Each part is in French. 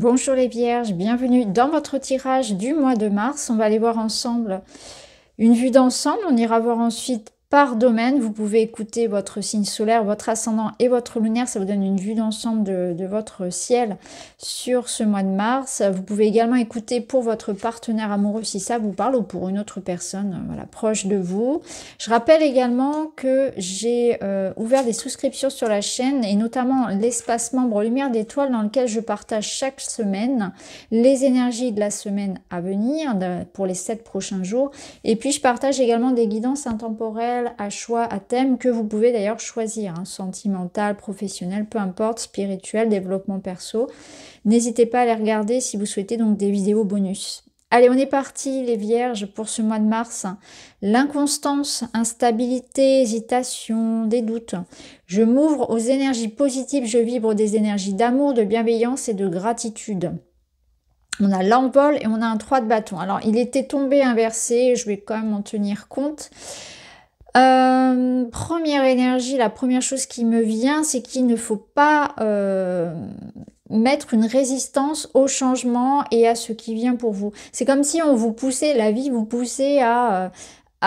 Bonjour les vierges, bienvenue dans votre tirage du mois de mars. On va aller voir ensemble une vue d'ensemble. On ira voir ensuite par domaine. Vous pouvez écouter votre signe solaire, votre ascendant et votre lunaire. Ça vous donne une vue d'ensemble de votre ciel sur ce mois de mars. Vous pouvez également écouter pour votre partenaire amoureux si ça vous parle ou pour une autre personne voilà, proche de vous. Je rappelle également que j'ai ouvert des souscriptions sur la chaîne et notamment l'espace membre Lumière d'étoiles dans lequel je partage chaque semaine les énergies de la semaine à venir pour les 7 prochains jours. Et puis je partage également des guidances intemporelles à choix, à thème que vous pouvez d'ailleurs choisir, hein, sentimental, professionnel, peu importe, spirituel, développement perso. N'hésitez pas à les regarder si vous souhaitez donc des vidéos bonus. Allez, on est parti les vierges pour ce mois de mars. L'inconstance, instabilité, hésitation, des doutes. Je m'ouvre aux énergies positives, je vibre des énergies d'amour, de bienveillance et de gratitude. On a l'envol et on a un 3 de bâton. Alors, il était tombé inversé, je vais quand même en tenir compte. Première énergie, la première chose qui me vient, c'est qu'il ne faut pas mettre une résistance au changement et à ce qui vient pour vous. C'est comme si on vous poussait, la vie vous poussait à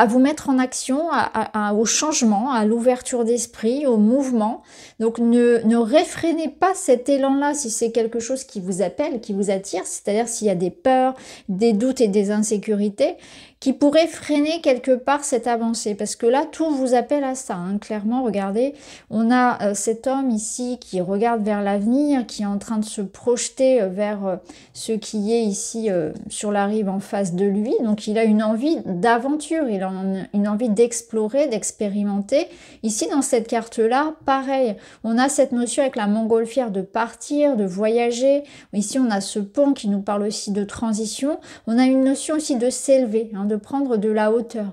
vous mettre en action, au changement, à l'ouverture d'esprit, au mouvement. Donc ne réfrénez pas cet élan-là si c'est quelque chose qui vous appelle, qui vous attire, c'est-à-dire s'il y a des peurs, des doutes et des insécurités qui pourraient freiner quelque part cette avancée. Parce que là, tout vous appelle à ça. Hein. Clairement, regardez, on a cet homme ici qui regarde vers l'avenir, qui est en train de se projeter vers ce qui est ici sur la rive en face de lui. Donc il a une envie d'aventure, il a une envie d'explorer, d'expérimenter. Ici, dans cette carte-là, pareil, on a cette notion avec la montgolfière de partir, de voyager. Ici, on a ce pont qui nous parle aussi de transition. On a une notion aussi de s'élever, hein, de prendre de la hauteur.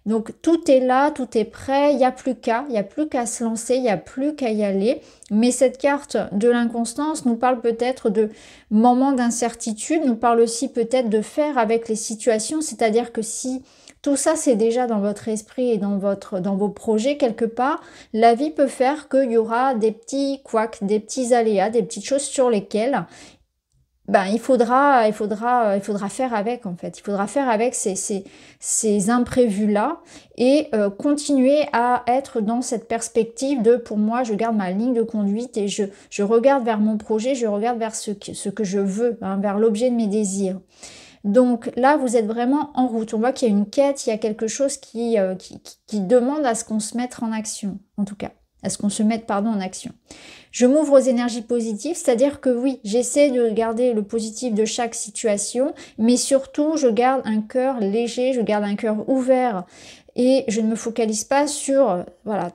Donc tout est là, tout est prêt, il n'y a plus qu'à se lancer, il n'y a plus qu'à y aller. Mais cette carte de l'inconstance nous parle peut-être de moments d'incertitude, nous parle aussi peut-être de faire avec les situations, c'est-à-dire que si tout ça c'est déjà dans votre esprit et dans vos projets quelque part, la vie peut faire qu'il y aura des petits couacs, des petits aléas, des petites choses sur lesquelles il faudra faire avec en fait. Il faudra faire avec ces imprévus-là et continuer à être dans cette perspective de, pour moi, je garde ma ligne de conduite et je regarde vers mon projet, je regarde vers ce que je veux, hein, vers l'objet de mes désirs. Donc là, vous êtes vraiment en route. On voit qu'il y a une quête, il y a quelque chose qui demande à ce qu'on se mette en action, en tout cas. À ce qu'on se mette, en action. Je m'ouvre aux énergies positives, c'est-à-dire que oui, j'essaie de garder le positif de chaque situation, mais surtout, je garde un cœur léger, je garde un cœur ouvert et je ne me focalise pas sur voilà,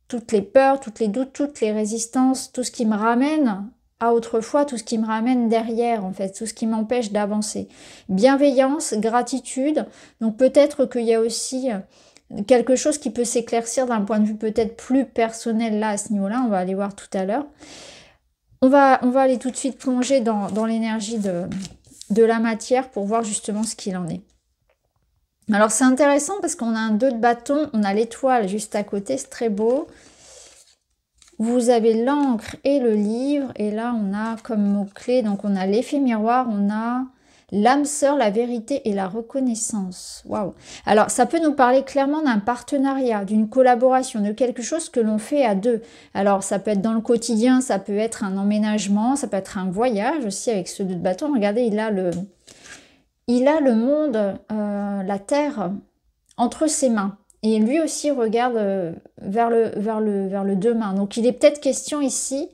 toutes les peurs, toutes les doutes, toutes les résistances, tout ce qui me ramène à autrefois, tout ce qui me ramène derrière en fait, tout ce qui m'empêche d'avancer. Bienveillance, gratitude, donc peut-être qu'il y a aussi quelque chose qui peut s'éclaircir d'un point de vue peut-être plus personnel là à ce niveau-là, on va aller voir tout à l'heure. On va aller tout de suite plonger dans l'énergie de la matière pour voir justement ce qu'il en est. Alors c'est intéressant parce qu'on a un 2 de bâton, on a l'étoile juste à côté, c'est très beau. Vous avez l'encre et le livre et là on a comme mot-clé, donc on a l'effet miroir, on a l'âme sœur, la vérité et la reconnaissance. Waouh! Alors, ça peut nous parler clairement d'un partenariat, d'une collaboration, de quelque chose que l'on fait à deux. Alors, ça peut être dans le quotidien, ça peut être un emménagement, ça peut être un voyage aussi avec ce 2 de bâton. Regardez, il a le monde, la terre, entre ses mains. Et lui aussi regarde vers le demain. Donc, il est peut-être question ici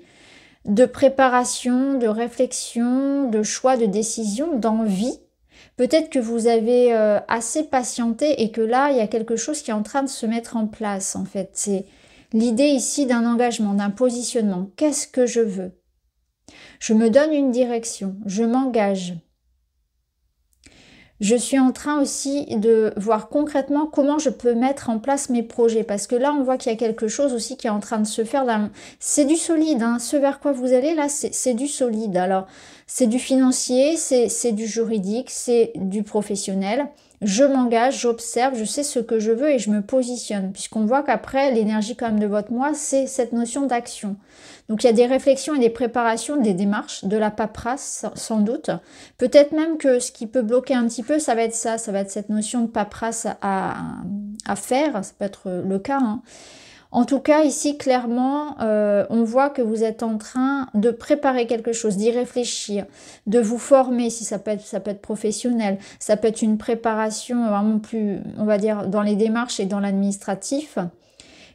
de préparation, de réflexion, de choix, de décision, d'envie. Peut-être que vous avez assez patienté et que là, il y a quelque chose qui est en train de se mettre en place, en fait. C'est l'idée ici d'un engagement, d'un positionnement. Qu'est-ce que je veux? Je me donne une direction, je m'engage. Je suis en train aussi de voir concrètement comment je peux mettre en place mes projets. Parce que là, on voit qu'il y a quelque chose aussi qui est en train de se faire. C'est du solide. Hein. Ce vers quoi vous allez, là, c'est du solide. Alors, C'est du financier, c'est du juridique, c'est du professionnel. Je m'engage, j'observe, je sais ce que je veux et je me positionne. Puisqu'on voit qu'après, l'énergie quand même de votre mois, c'est cette notion d'action. Donc il y a des réflexions et des préparations, des démarches, de la paperasse sans doute. Peut-être même que ce qui peut bloquer un petit peu, ça va être ça va être cette notion de paperasse à faire, ça peut être le cas, hein. En tout cas, ici, clairement, on voit que vous êtes en train de préparer quelque chose, d'y réfléchir, de vous former, si ça peut être professionnel, ça peut être une préparation vraiment plus, on va dire, dans les démarches et dans l'administratif.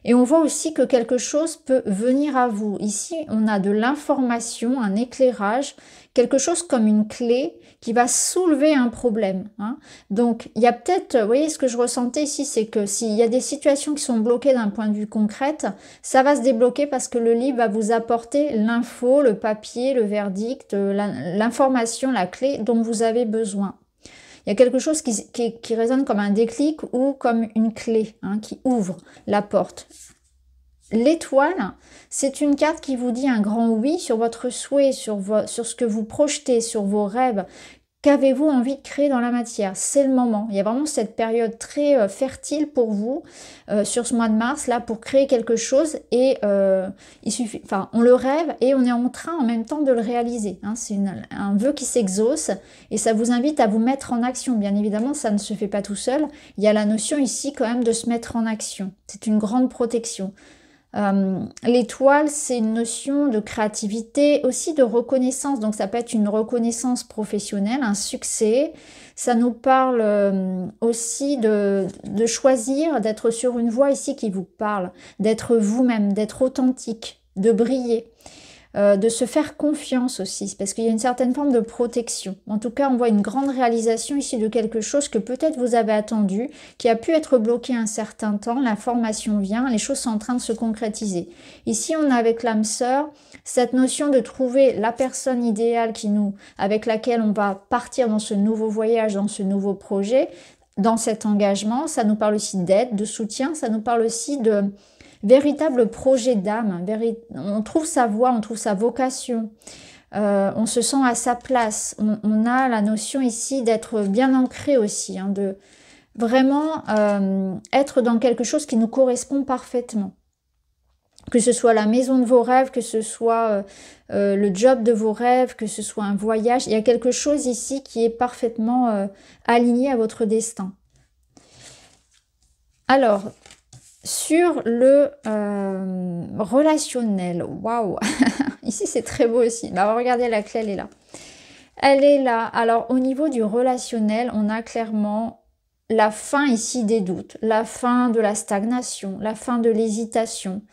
Et on voit aussi que quelque chose peut venir à vous. Ici, on a de l'information, un éclairage, quelque chose comme une clé qui va soulever un problème, hein. Donc, il y a peut-être, vous voyez, ce que je ressentais ici, c'est que s'il y a des situations qui sont bloquées d'un point de vue concret, ça va se débloquer parce que le livre va vous apporter l'info, le papier, le verdict, l'information, la clé dont vous avez besoin. Il y a quelque chose qui résonne comme un déclic ou comme une clé, hein, qui ouvre la porte. L'étoile, c'est une carte qui vous dit un grand oui sur votre souhait, sur ce que vous projetez, sur vos rêves. Qu'avez-vous envie de créer dans la matière? C'est le moment. Il y a vraiment cette période très fertile pour vous sur ce mois de mars là pour créer quelque chose et il suffit, enfin on le rêve et on est en train en même temps de le réaliser, hein. C'est un vœu qui s'exauce et ça vous invite à vous mettre en action. Bien évidemment, ça ne se fait pas tout seul. Il y a la notion ici quand même de se mettre en action. C'est une grande protection. L'étoile, c'est une notion de créativité, aussi de reconnaissance. Donc ça peut être une reconnaissance professionnelle, un succès. Ça nous parle aussi de choisir, d'être sur une voie ici qui vous parle, d'être vous-même, d'être authentique, de briller. De se faire confiance aussi, parce qu'il y a une certaine forme de protection. En tout cas, on voit une grande réalisation ici de quelque chose que peut-être vous avez attendu, qui a pu être bloqué un certain temps, l'information vient, les choses sont en train de se concrétiser. Ici, on a avec l'âme sœur cette notion de trouver la personne idéale avec laquelle on va partir dans ce nouveau voyage, dans ce nouveau projet, dans cet engagement. Ça nous parle aussi d'aide, de soutien, ça nous parle aussi de véritable projet d'âme. On trouve sa voie, on trouve sa vocation, on se sent à sa place. On a la notion ici d'être bien ancré aussi, hein, de vraiment être dans quelque chose qui nous correspond parfaitement. Que ce soit la maison de vos rêves, que ce soit le job de vos rêves, que ce soit un voyage, il y a quelque chose ici qui est parfaitement aligné à votre destin. Alors, sur le relationnel, waouh, ici c'est très beau aussi. Bah, regardez, la clé, elle est là. Elle est là. Alors, au niveau du relationnel, on a clairement la fin ici des doutes, la fin de la stagnation, la fin de l'hésitation.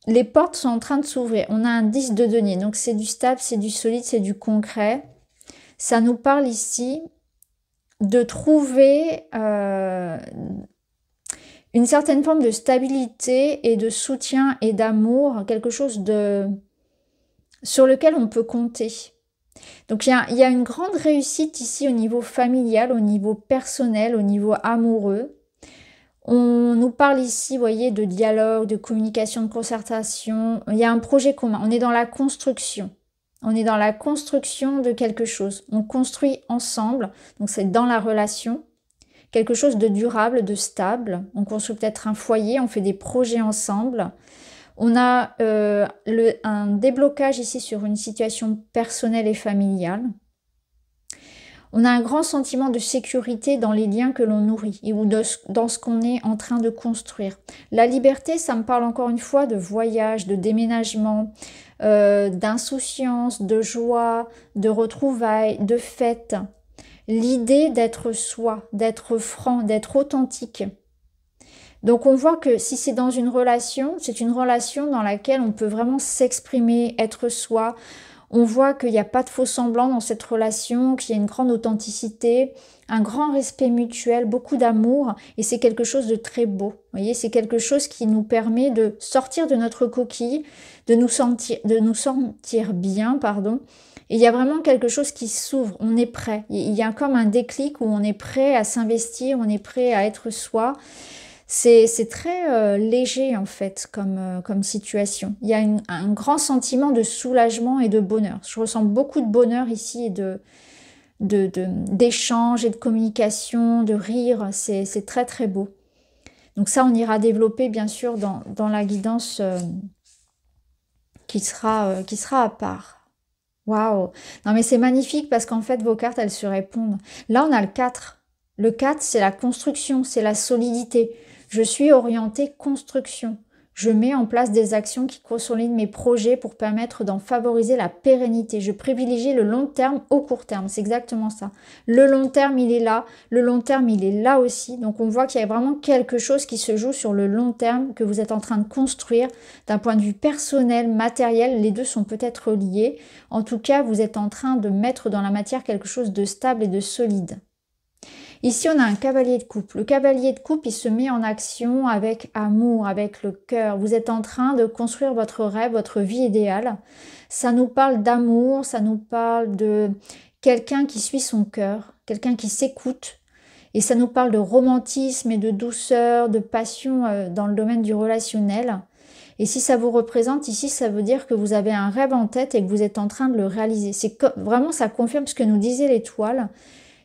Les portes sont en train de s'ouvrir. On a un 10 de denier, donc c'est du stable, c'est du solide, c'est du concret. Ça nous parle ici de trouver une certaine forme de stabilité et de soutien et d'amour, quelque chose sur lequel on peut compter. Donc il y a une grande réussite ici au niveau familial, au niveau personnel, au niveau amoureux. On nous parle ici, vous voyez, de dialogue, de communication, de concertation. Il y a un projet commun. On est dans la construction. On est dans la construction de quelque chose. On construit ensemble. Donc c'est dans la relation. Quelque chose de durable, de stable. On construit peut-être un foyer, on fait des projets ensemble. On a un déblocage ici sur une situation personnelle et familiale. On a un grand sentiment de sécurité dans les liens que l'on nourrit ou dans ce qu'on est en train de construire. La liberté, ça me parle encore une fois de voyage, de déménagement, d'insouciance, de joie, de retrouvailles, de fêtes. L'idée d'être soi, d'être franc, d'être authentique. Donc on voit que si c'est dans une relation, c'est une relation dans laquelle on peut vraiment s'exprimer, être soi. On voit qu'il n'y a pas de faux semblants dans cette relation, qu'il y a une grande authenticité, un grand respect mutuel, beaucoup d'amour, et c'est quelque chose de très beau. Vous voyez, c'est quelque chose qui nous permet de sortir de notre coquille, de nous sentir bien, pardon. Et il y a vraiment quelque chose qui s'ouvre, on est prêt. Il y a comme un déclic où on est prêt à s'investir, on est prêt à être soi. C'est très léger en fait comme situation. Il y a un grand sentiment de soulagement et de bonheur. Je ressens beaucoup de bonheur ici et d'échange et de communication, de rire. C'est très très beau. Donc ça, on ira développer bien sûr dans la guidance qui sera à part. Waouh! Non mais c'est magnifique parce qu'en fait, vos cartes, elles se répondent. Là, on a le 4. Le 4, c'est la construction, c'est la solidité. Je suis orientée construction. Je mets en place des actions qui consolident mes projets pour permettre d'en favoriser la pérennité. Je privilégie le long terme au court terme. C'est exactement ça. Le long terme, il est là. Le long terme, il est là aussi. Donc, on voit qu'il y a vraiment quelque chose qui se joue sur le long terme que vous êtes en train de construire d'un point de vue personnel, matériel. Les deux sont peut-être liés. En tout cas, vous êtes en train de mettre dans la matière quelque chose de stable et de solide. Ici, on a un cavalier de coupe. Le cavalier de coupe, il se met en action avec amour, avec le cœur. Vous êtes en train de construire votre rêve, votre vie idéale. Ça nous parle d'amour, ça nous parle de quelqu'un qui suit son cœur, quelqu'un qui s'écoute. Et ça nous parle de romantisme et de douceur, de passion dans le domaine du relationnel. Et si ça vous représente ici, ça veut dire que vous avez un rêve en tête et que vous êtes en train de le réaliser. Vraiment, ça confirme ce que nous disait l'étoile.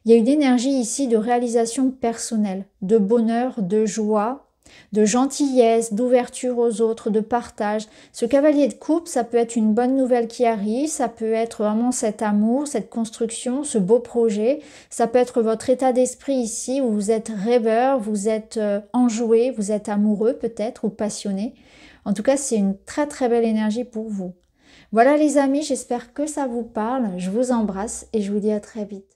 Il y a une énergie ici de réalisation personnelle, de bonheur, de joie, de gentillesse, d'ouverture aux autres, de partage. Ce cavalier de coupe, ça peut être une bonne nouvelle qui arrive, ça peut être vraiment cet amour, cette construction, ce beau projet. Ça peut être votre état d'esprit ici où vous êtes rêveur, vous êtes enjoué, vous êtes amoureux peut-être ou passionné. En tout cas, c'est une très très belle énergie pour vous. Voilà les amis, j'espère que ça vous parle. Je vous embrasse et je vous dis à très vite.